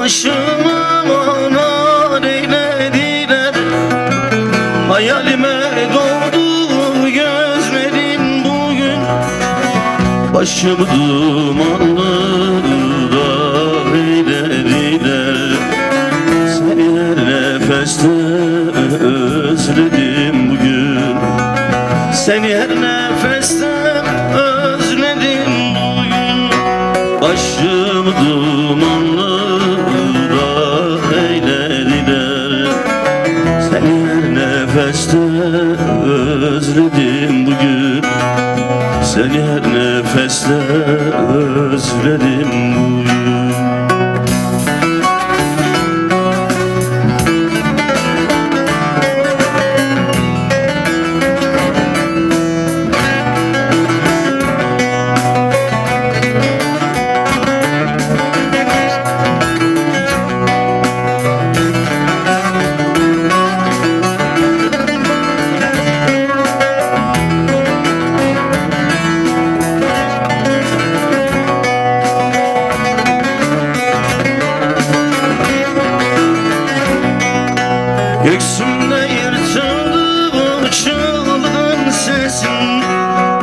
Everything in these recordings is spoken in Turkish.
başımı manar eylediler. Hayalime doğdu gözlerim bugün, başımı dumanlara eylediler. Seni her nefeste özledim bugün, seni her nefeste özledim bugün. Başımı dumanlara eylediler. Seni her nefeste özledim bugün, seni her nefeste özledim bugün. Göksümde yırtıldı bu çığlığın sesin,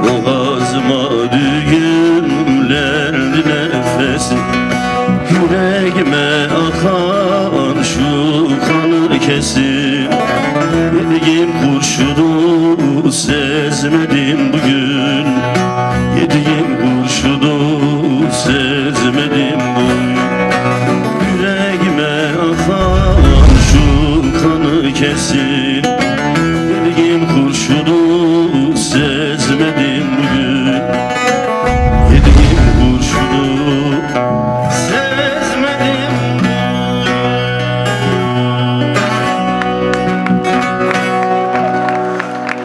boğazıma düğümlendi nefesin. Yüreğime akan şu kanı kesin, yediğim kurşunu sezmedim bugün,